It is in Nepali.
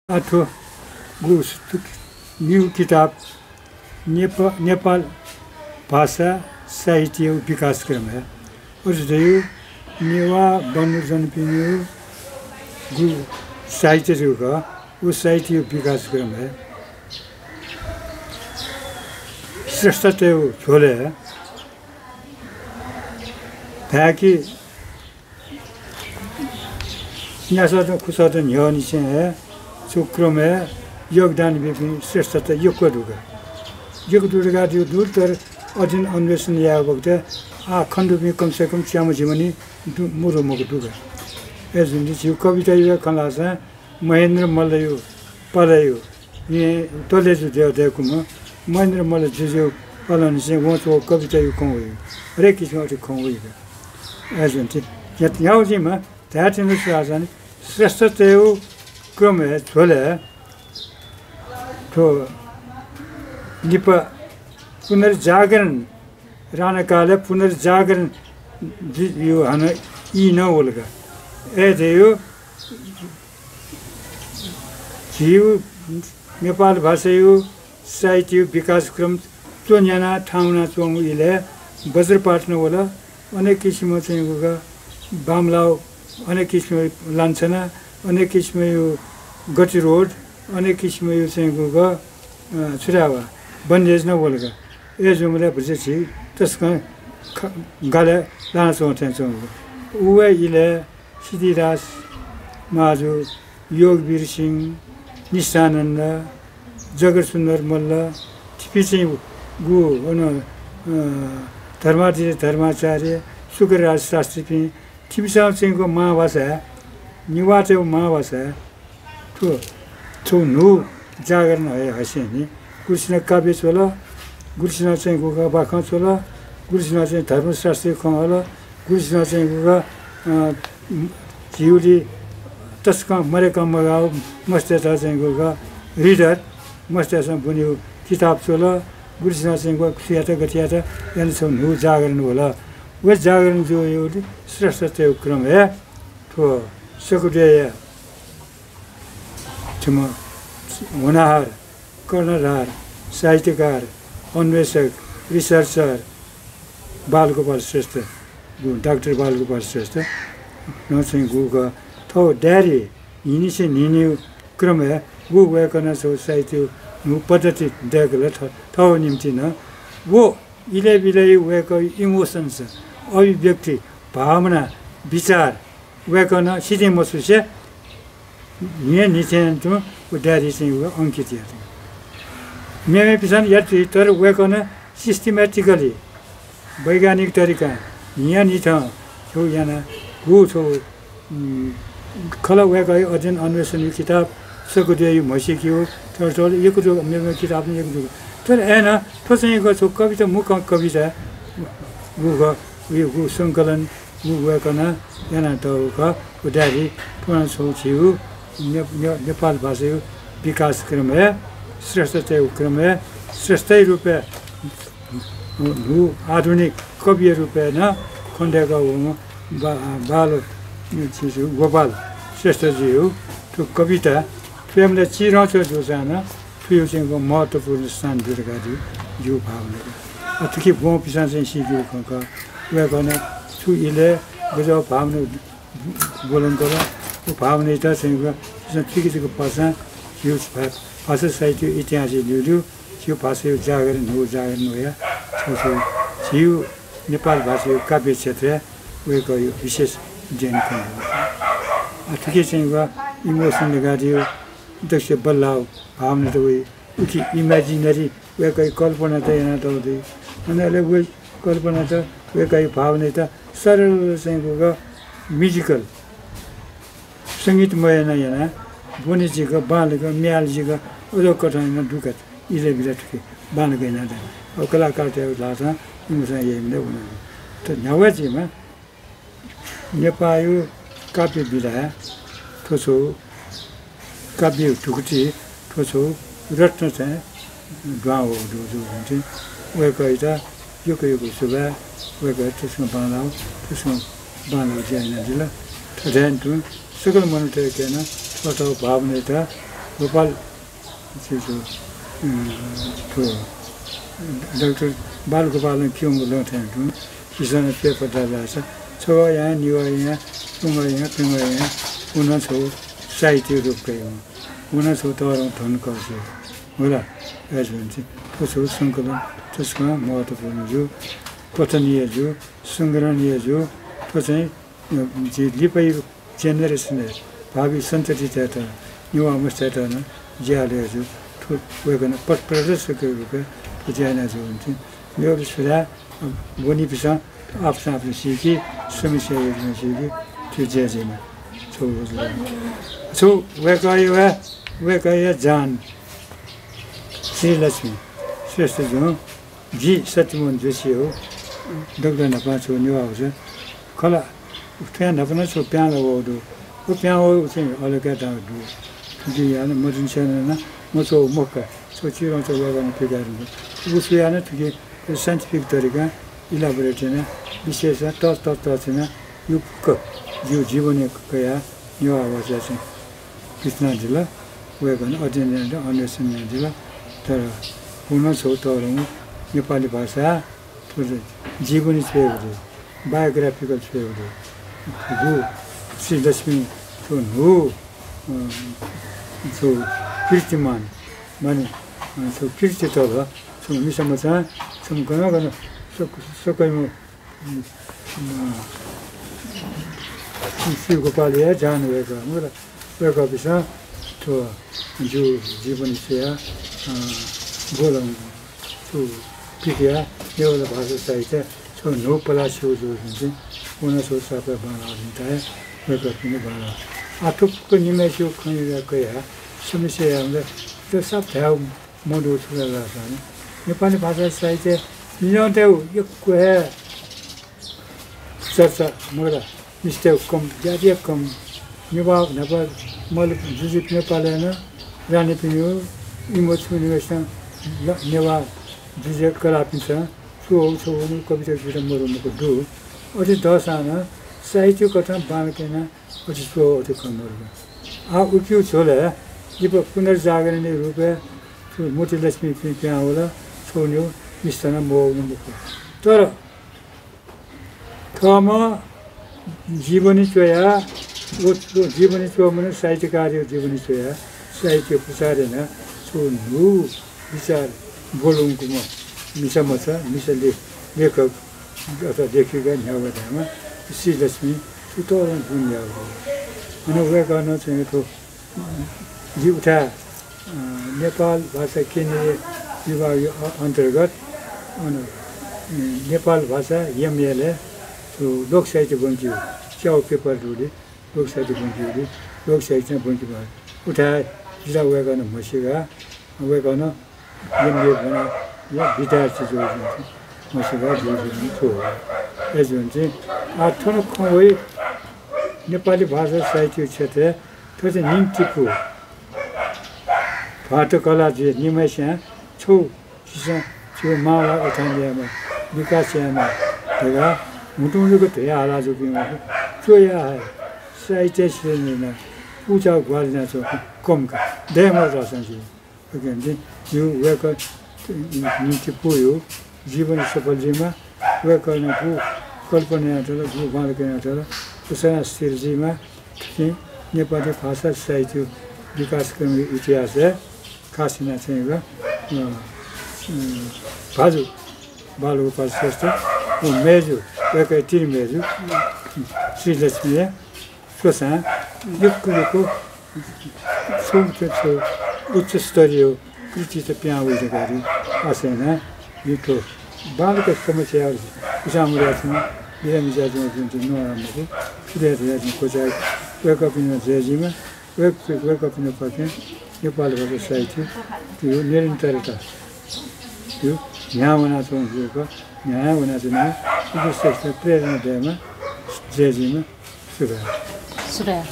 अथवा न्यू किताब नेपाल भाषा साहित्य विकास क्रम है और जो नेवा बन्नु जनपिनु साहित्य जो का वो साहित्य विकास क्रम है श्रेष्ठता छोले है ताकि यहाँ से खुश होते नहीं है शुक्र में योगदान भी श्रेष्ठता योग दुर्गा जो दूर तर अध्ययन अन्वेषण या वक्त खंड में कम से कम श्याम जीवनी मुरो मुख दुगा ऐसे जीव कविता यो कला से महेंद्र मल्लयो पलायो ये तले जो देव कुमा महेंद्र मल्ल जो पलान से वो तो कविता यो कौन हुई हर किस्म के कौन हुई ऐसे यहाँ जी में त्याग में आसान श्रेष्ठता क्रम है छोले तो निपा पुनर्जागरण राणा काले पुनर्जागरण यो हन ई न होलगा ए देयो जीव नेपाल भाषा यो साहित्य विकास क्रम चोन्याना ठाउना चोंगु इले वज्रपात न होला अनेक किसिम चाहिँ गोगा बामलाउ अनेक किसिम लान्छना अनेक किसिम यो गतिरोध अनेक किसिम यो चाहिँ गोगा छुरावा बन्देज न बोलगा ए जो मलाई बुझेछि त्यसका गाले लाना चाहन्छु उवे इले सिद्धिदास माजु योगवीर सिंह निशानन्द जगत सुन्दर मल्ल टिपी चाहिँ गु अन धर्माचार्य शुक्रराज शास्त्री टिपीसँग चाहिँ को महाभाषा निवा चाहिँ महाभाषा तो नु जागरण है हसे नि कृष्ण काव्य छोला कृष्ण चाहिँ गोगा बाखा छोला कृष्ण चाहिँ धर्मशास्त्री खला कृष्ण चाहिँ गोगा जीवली तस्का मरेका मगाओ मस्तेता चाहिँ गोगा रिडर मस्तेसँग बुन्यो किताब छोला कृष्ण चाहिँ गोगा खियाता गतियाता यानी सब नु जागरण होला वो जागरण जो यो श्रेष्ठता क्रम है तो सकुदेय चम होनहार कर्णधार साहित्यकार अन्वेषक रिसर्चर बालगोपाल श्रेष्ठ डाक्टर बालगोपाल श्रेष्ठ नसिंह गुगा थो डायरी यिनी से निन्यु क्रम है गु व्याकरण सो साहित्य पद्धति देखल थो निम्ति न वो इले बिले वेक इमोशन्स अभिव्यक्ति भावना विचार व्याकरण सिधै मसुसे यहाँ नीचे तो वो डायरी से हुआ अंकित याद मैं पिछन याद तर व्याकरण सिस्टमैटिकली वैज्ञानिक तरीका यहाँ नहीं था जो यहाँ गु छो खला व्याक अध्ययन अन्वेषण किताब सकुदिया यो मसिक्यो तर यो कुरो मेरो किताब नै एक तर एन तो चाहिँ गो कविता मुख कविता गु सङ्कलन गु व्याकरण यहाँ त डायरी पुरानो छौ छिउ नेपाल भाषा विकास क्रम है श्रेष्ठता क्रम है श्रेष्ठ रूपे आधुनिक कवि रूपे न खण्डेका बाल गोपाल श्रेष्ठजी हो तो कविता प्रेमले चिराउँछ जो जान त्यो चाहिँ महत्त्वपूर्ण स्थान दिएका जो भावना अथवा गाउँ पिछा चाहिँ सिक्यो व्याकरण छु इले गजब भावना बोलन गरा भावना त चाहिँ ठिकै भाषा यो भाषा साहित्य इतिहास लियो यो भाषा जागरण हो या यो नेपाल भाषा काव्य क्षेत्र उयोको यो विशेष जानकारी हो ठिकै चाहिँ इमोसनले गाड्यो दक्ष बल्लाउ भावना त उयो उठी इमेजिनरी उयोको कल्पना त यहाँ त हुँदै उनीहरूले उयो कल्पना त उयोको भावना त सरल चाहिँ म्युजिकल सङ्गीतमय नै होइन बोनीजीको बालको म्यालजीको उयो कठाइमा दुःख इले बिला ठुके बालको होइन अब कलाकार त्यो लाग्छ इमोसन यही नै हुनु त न्यावाजीमा नेपाली काव्य बिला थोचो काव्य ढुकुटी थोचो रत्न चाहिँ गाउँ हुन्छ उयोको त यो सुबा उयोको त्यसमा बानाउ चाहिँ होइन दिला ध्यान सकल मनुष्य कहना छोटा भावनेता गोपाल डॉक्टर बालगोपाल क्यों बोलते हैं किसान पेपर डाला था छोड़ा यहाँ निवा यहाँ तुंगा यहाँ पिंगा यहाँ उन्हें छो साहित्य रूप गए उन्हें छो तो और धन कर से बोला ऐसे बनते तो छो संकलन तो उसका महत्वपूर्ण जो पठनीय जो संग्रहणीय जो तो चाहिँ जी लिपाई जेनेरेसन है भावी संतति था युवा अवस्था था ना ज्यादा जो तो वो करना प्रदर्शक के रूप में तो ज्यादा जो उनसे यो सुधा बोनी पिसा आपसे आपने सीखी समस्या योजना सीखी तो जैसे में तो वे कहे जान श्री लक्ष्मी श्रेष्ठ जो जी सत्यमोहन जोशी हो डॉक्टर नपा छो निवा हो से कला प्यान नपना छो प्यान लगो दो वो प्यान हो उसे अलग क्या दाव दो जी यार मदन से ना मुझे मौका सोचिए तो वो करने के कारण उस यार ना तुझे साइंटिफिक तरीका इलाबोरेट है ना विशेष है तो से ना युग जो जीवन का या निवा हो जैसे कितना जिला वो करने अध्ययन है अन्वेषण जिला तर पुनः छो तो नेपाली भाषा जीवनी छेउहरू बायोग्राफिकल छेउहरू हो श्री लक्ष्मी हो जो कीर्तिमान माने जो कीर्ति त भयो जो मिसम्म चाहिँ सम गर्न सकैमा श्री गोपाल या जानुभएको मलाई भएको विषय तो जो जीवन से बोलाउँ तो पिटिया एउटा भाषा साहित्य छो नो पलासियो जो हुन्छ उना सो सबै बनाउँदा है वेको पनि बना आठुको निमेसो खनिरहेको या समस्या हामीले त्यो सब थाहा मोडो छुला छ नेपाली भाषा साहित्य मिलाउँदै यो कोहे चर्चा मलाई मिस्टेक कम ज्यादा कम नेपाल मैले जुजित नेपालैन जाने पनि हो इमोसन युनिभर्सिटी नेवा जुजे कला पिन्छ सो कविता गीत मरुमको दु अझै 10 आना साहित्य कथा बाँकेन अझै सो अझै कमहरू आ उक्यु छोले यो पुनर्जागरण रूपे मोती लक्ष्मी त्यहाँ होला छोन्यो मिस्तना मोग्नु मुको तर थमा जीवनी चोया वो जीवनी चो मन साहित्य कार्य जीवनी चोया साहित्य प्रचारेन सो नु विचार बोलुङको म मिसम छ मिसले लेखक अथवा लेखिका न्याउमा श्री लक्ष्मी सुतोरण दुनिया हो अनि वे गर्न चाहिँ तो जीवटा नेपाल भाषा केन्द्रीय विभाग अन्तर्गत नेपाल भाषा एमएलए लोक साहित्य बन्कियो च्याउ पेपर रुले लोक साहित्य बन्कियो लोक साहित्य बन्कियो उठा जिल्ला वे गर्न मसिगा वे गर्न एमए बना या विद्यार्थी जो मसिगा जोडिनु थियो यसो चाहिँ आठौँ खै नेपाली भाषा साहित्य क्षेत्र त्यो चाहिँ निम्तिको भाटकला जे निमैस्या छौ छौ माला उठानियामा विकासयामा तेगा मुटुमुटुको धेरै हाला जोकिमा चोया है साहित्य श्रेणीमा पूजा ग्वालिना छ कमका डेमर रसन चाहिँ यो वेक निम्ति पुयो जीवन सफलजीमा वेक गर्नको कल्पना तर गु बालकना तर उसना स्थिरजीमा चाहिँ नेपाली भाषा साहित्य विकासक्रम इतिहास है खासिना चाहिँ भाजु बालगोपाल श्रेष्ठ मेजु एक तीन मेजु श्री लक्ष्मी सोसा यो कुरोको उच्च स्तरीय कृति त प्याउ गरी आसेन यो तो बालको समस्याहरू सामुरा छन् बिरामी जातिमा जुन चाहिँ नराम्रो फिरेर खोजाइ वेकअपिन जेजीमा वेकअपिन पर्ने नेपाली भाषा साहित्य त्यो निरन्तरता त्यो यहाँ हुना चाहेको यहाँ हुना चाहिँ विशेष प्रेरणा दिएमा जेजीमा सुधार